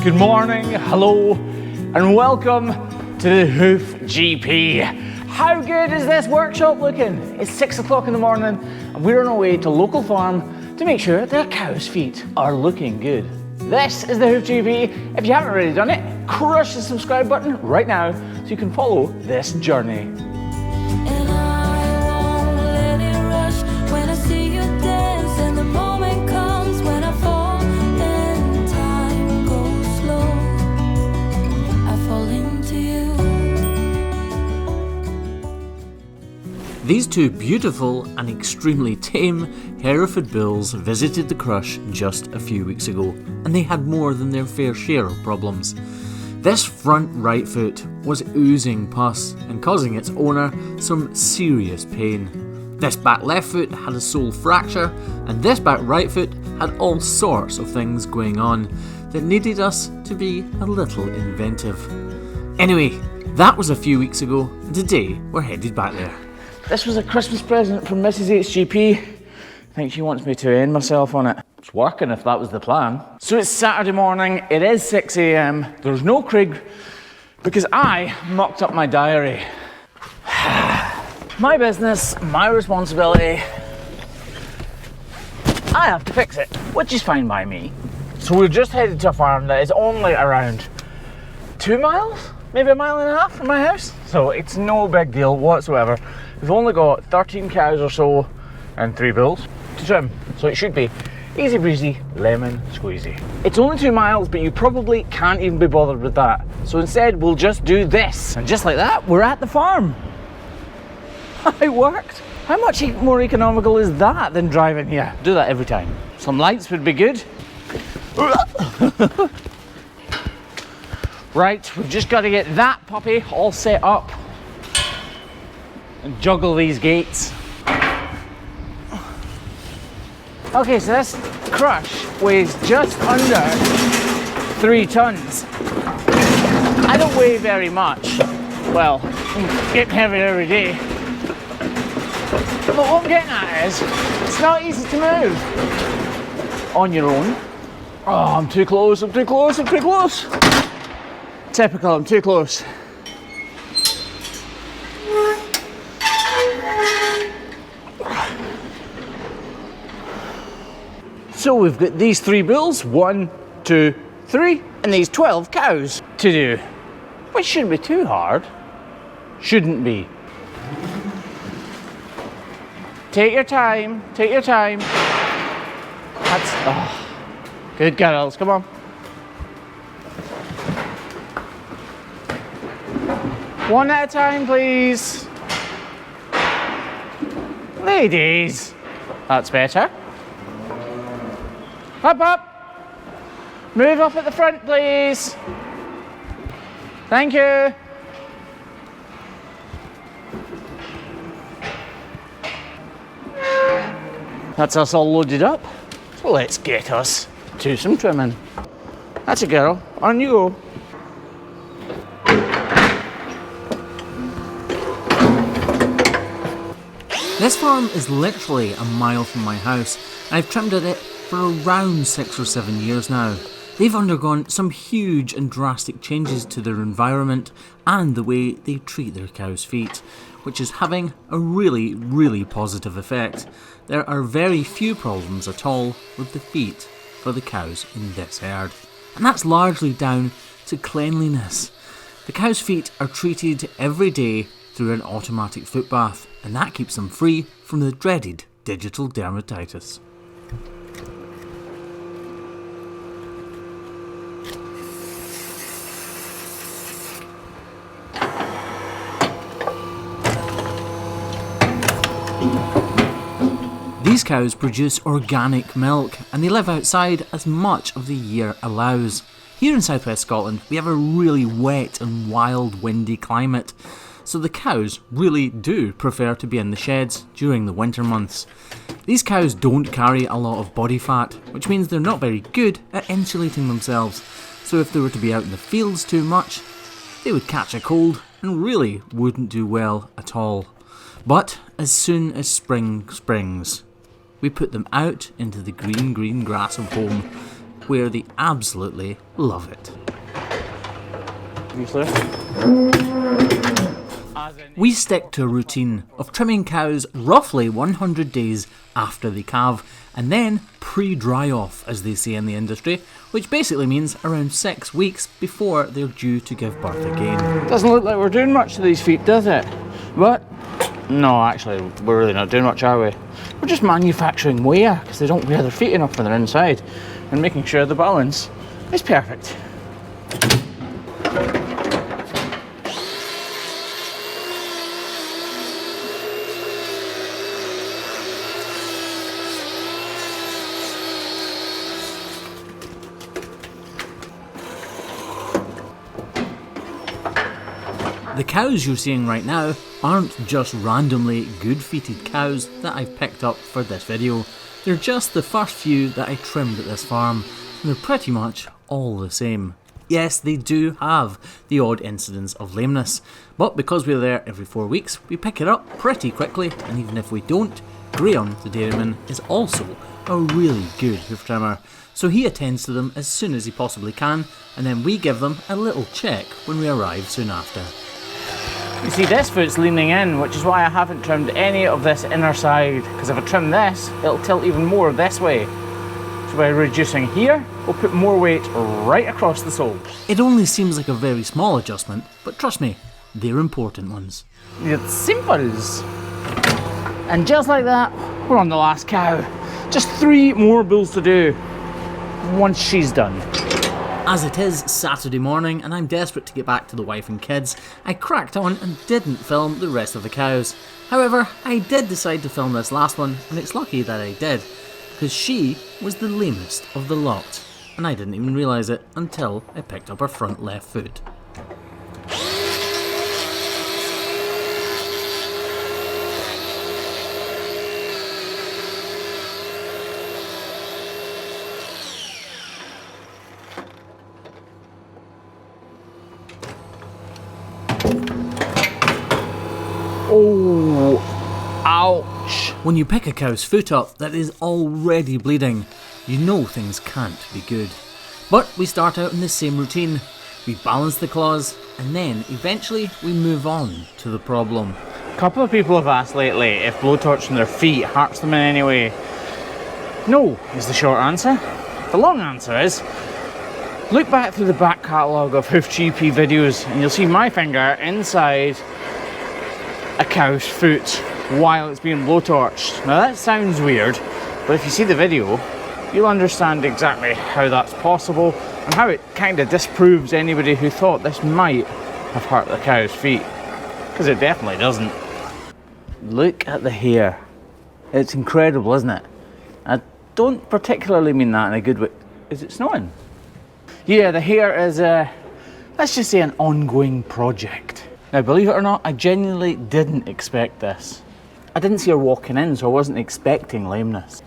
Good morning, hello, and welcome to the Hoof GP. How good is this workshop looking? It's 6 o'clock in the morning and we're on our way to a local farm to make sure their cows' feet are looking good. This is the Hoof GP. If you haven't already done it, crush the subscribe button right now so you can follow this journey. These two beautiful and extremely tame Hereford bulls visited the crush just a few weeks ago, and they had more than their fair share of problems. This front right foot was oozing pus and causing its owner some serious pain. This back left foot had a sole fracture, and this back right foot had all sorts of things going on that needed us to be a little inventive. Anyway, that was a few weeks ago, and today we're headed back there. This was a Christmas present from Mrs. HGP. I think she wants me to end myself on it. It's working if that was the plan. So it's Saturday morning, it is 6 AM, there's no Craig because I mucked up my diary. My business, my responsibility. I have to fix it, which is fine by me. So we're just headed to a farm that is only around 2 miles, maybe 1.5 miles from my house. So it's no big deal whatsoever. We've only got 13 cows or so and 3 bulls to trim, so it should be easy breezy, lemon squeezy. It's only 2 miles, but you probably can't even be bothered with that. So instead, we'll just do this. And just like that, we're at the farm. It worked. How much more economical is that than driving here? Do that every time. Some lights would be good. Right, we've just got to get that puppy all set up and juggle these gates. Okay, so this crush weighs just under 3 tons. I don't weigh very much. Well, I'm getting heavier every day. But what I'm getting at is, it's not easy to move on your own. Oh, I'm too close, I'm too close, I'm too close. Typical, I'm too close. So we've got these 3 bulls, 1, 2, 3, and these 12 cows to do, which shouldn't be too hard. Shouldn't be. Take your time, take your time. That's, oh, good girls, come on. One at a time, please. Ladies, that's better. Up, up. Move up at the front, please. Thank you. That's us all loaded up. So let's get us to some trimming. That's a girl. On you go. This farm is literally a mile from my house, and I've trimmed at it for around 6 or 7 years now. They've undergone some huge and drastic changes to their environment and the way they treat their cows' feet, which is having a really, really positive effect. There are very few problems at all with the feet for the cows in this herd, and that's largely down to cleanliness. The cows' feet are treated every day through an automatic foot bath, and that keeps them free from the dreaded digital dermatitis. These cows produce organic milk, and they live outside as much of the year allows. Here in southwest Scotland, we have a really wet and wild windy climate, so the cows really do prefer to be in the sheds during the winter months. These cows don't carry a lot of body fat, which means they're not very good at insulating themselves, so if they were to be out in the fields too much, they would catch a cold and really wouldn't do well at all. But as soon as spring springs, we put them out into the green grass of home, where they absolutely love it. We stick to a routine of trimming cows roughly 100 days after they calve, and then pre-dry off, as they say in the industry, which basically means around 6 weeks before they're due to give birth again. Doesn't look like we're doing much to these feet, does it? But no, actually, we're really not doing much, are we? We're just manufacturing wear because they don't wear their feet enough when they're inside, and making sure the balance is perfect. The cows you're seeing right now aren't just randomly good-feeted cows that I've picked up for this video. They're just the first few that I trimmed at this farm, and they're pretty much all the same. Yes, they do have the odd incidence of lameness, but because we're there every 4 weeks, we pick it up pretty quickly, and even if we don't, Graham, the dairyman, is also a really good hoof trimmer, so he attends to them as soon as he possibly can, and then we give them a little check when we arrive soon after. You see, this foot's leaning in, which is why I haven't trimmed any of this inner side, because if I trim this, it'll tilt even more this way. So by reducing here, we'll put more weight right across the sole. It only seems like a very small adjustment, but trust me, they're important ones. It's simples. And just like that, we're on the last cow. Just 3 more bulls to do once she's done. As it is Saturday morning and I'm desperate to get back to the wife and kids, I cracked on and didn't film the rest of the cows. However, I did decide to film this last one, and it's lucky that I did, because she was the lamest of the lot, and I didn't even realise it until I picked up her front left foot. Oh, ouch. When you pick a cow's foot up that is already bleeding, you know things can't be good. But we start out in the same routine. We balance the claws, and then eventually we move on to the problem. A couple of people have asked lately if blowtorching their feet hurts them in any way. No, is the short answer. The long answer is, look back through the back catalogue of HoofGP videos and you'll see my finger inside a cow's foot while it's being blowtorched. Now that sounds weird, but if you see the video, you'll understand exactly how that's possible and how it kind of disproves anybody who thought this might have hurt the cow's feet, because it definitely doesn't. Look at the hair. It's incredible, isn't it? I don't particularly mean that in a good way. Is it snowing? Yeah, the hair is, let's just say, an ongoing project. Now, believe it or not, I genuinely didn't expect this. I didn't see her walking in, so I wasn't expecting lameness.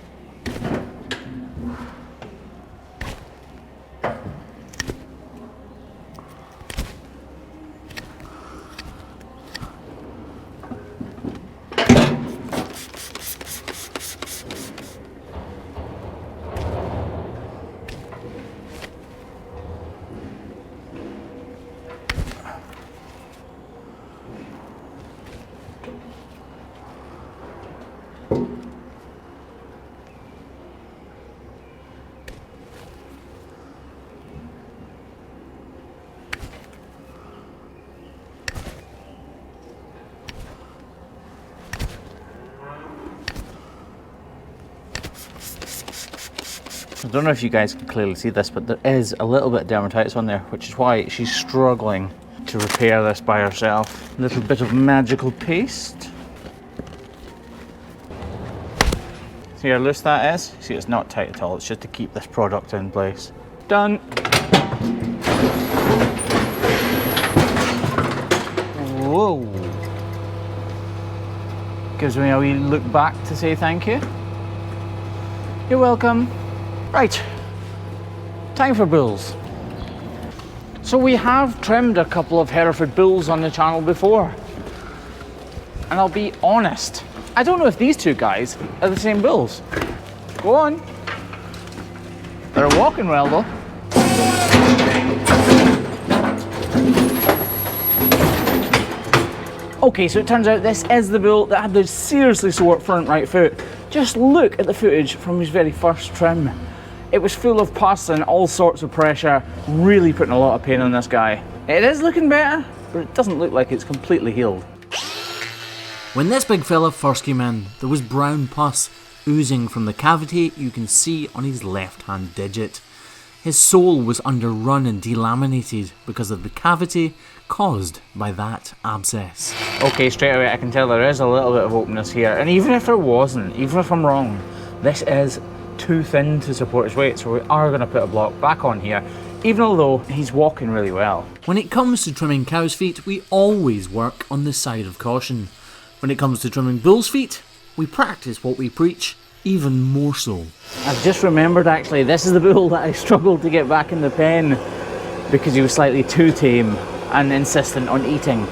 I don't know if you guys can clearly see this, but there is a little bit of dermatitis on there, which is why she's struggling to repair this by herself. A little bit of magical paste. See how loose that is? See, it's not tight at all, it's just to keep this product in place. Done. Whoa. Gives me a wee look back to say thank you. You're welcome. Right, time for bulls. So we have trimmed a couple of Hereford bulls on the channel before. And I'll be honest, I don't know if these two guys are the same bulls. Go on. They're walking well though. Okay, so it turns out this is the bull that had the seriously sore front right foot. Just look at the footage from his very first trim. It was full of pus and all sorts of pressure, really putting a lot of pain on this guy. It is looking better, but it doesn't look like it's completely healed. When this big fella first came in, there was brown pus oozing from the cavity you can see on his left hand digit. His sole was underrun and delaminated because of the cavity caused by that abscess. Okay, straight away I can tell there is a little bit of openness here, and even if there wasn't, even if I'm wrong, this is too thin to support his weight, so we are going to put a block back on here, even although he's walking really well. When it comes to trimming cows' feet, we always work on the side of caution. When it comes to trimming bulls' feet, we practice what we preach, even more so. I've just remembered actually, this is the bull that I struggled to get back in the pen because he was slightly too tame and insistent on eating.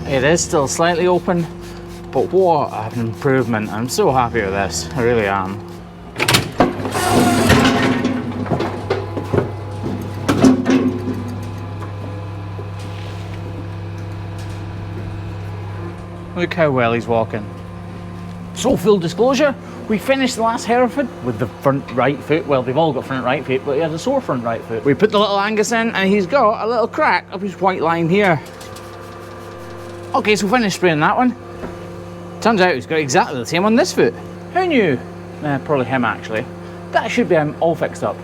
It is still slightly open, but what an improvement. I'm so happy with this, I really am. Look how well he's walking. So full disclosure, we finished the last Hereford with the front right foot. Well, they've all got front right foot, but he has a sore front right foot. We put the little Angus in and he's got a little crack up his white line here. Okay, so finished spraying that one. Turns out he's got exactly the same on this foot. Who knew? Probably him actually. That should be him all fixed up.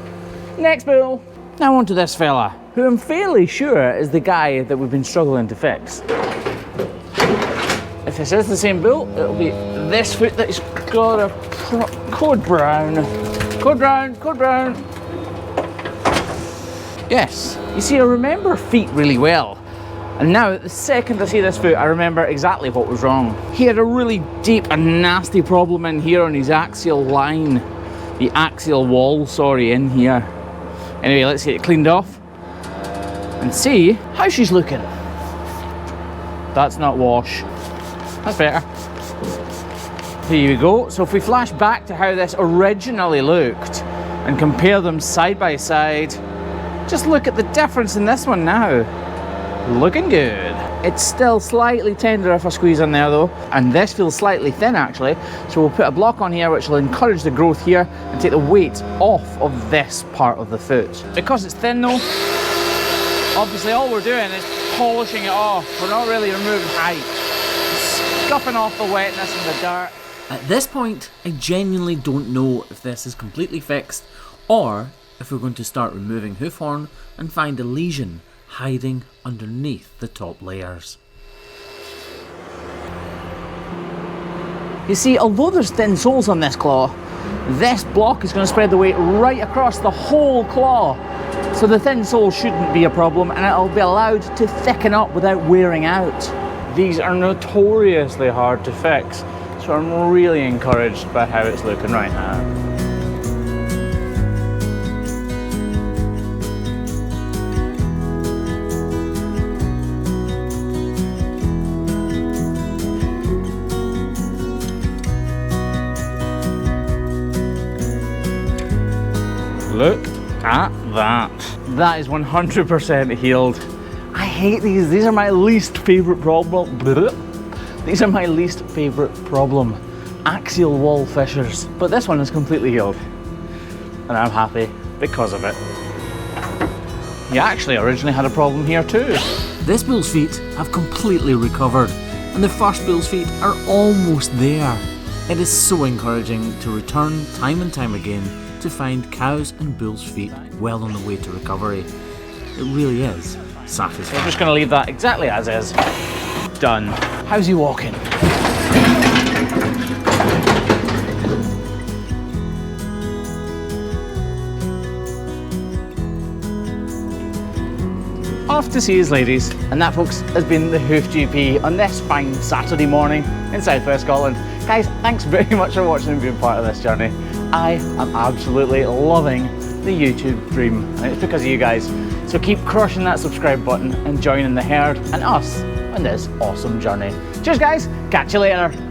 Next bull. Now on to this fella, who I'm fairly sure is the guy that we've been struggling to fix. If this is the same bull, it'll be this foot that's got a code brown. Code brown, code brown. Yes, you see, I remember feet really well. And now, the second I see this foot, I remember exactly what was wrong. He had a really deep and nasty problem in here on his axial line. The axial wall, sorry, in here. Anyway, let's get it cleaned off and see how she's looking. That's not wash. That's better. Here we go. So if we flash back to how this originally looked and compare them side by side, just look at the difference in this one now. Looking good. It's still slightly tender if I squeeze in there though, and this feels slightly thin actually, so we'll put a block on here which will encourage the growth here and take the weight off of this part of the foot. Because it's thin though, obviously all we're doing is polishing it off. We're not really removing height. Scuffing off the wetness and the dirt. At this point, I genuinely don't know if this is completely fixed or if we're going to start removing hoof horn and find a lesion hiding underneath the top layers. You see, although there's thin soles on this claw, this block is going to spread the weight right across the whole claw. So the thin sole shouldn't be a problem and it'll be allowed to thicken up without wearing out. These are notoriously hard to fix, so I'm really encouraged by how it's looking right now. Look at that. That is 100% healed. I hate these. These are my least favourite problem. These are my least favourite problem. Axial wall fissures. But this one is completely healed. And I'm happy because of it. He actually originally had a problem here too. This bull's feet have completely recovered, and the first bull's feet are almost there. It is so encouraging to return time and time again to find cows and bulls' feet well on the way to recovery. It really is satisfying. We're just going to leave that exactly as is. Done. How's he walking? off to see his ladies. And that, folks, has been the Hoof GP on this fine Saturday morning in southwest Scotland. Guys, thanks very much for watching and being part of this journey. I am absolutely loving the YouTube dream, and it's because of you guys. So keep crushing that subscribe button and joining the herd and us on this awesome journey. Cheers, guys. Catch you later.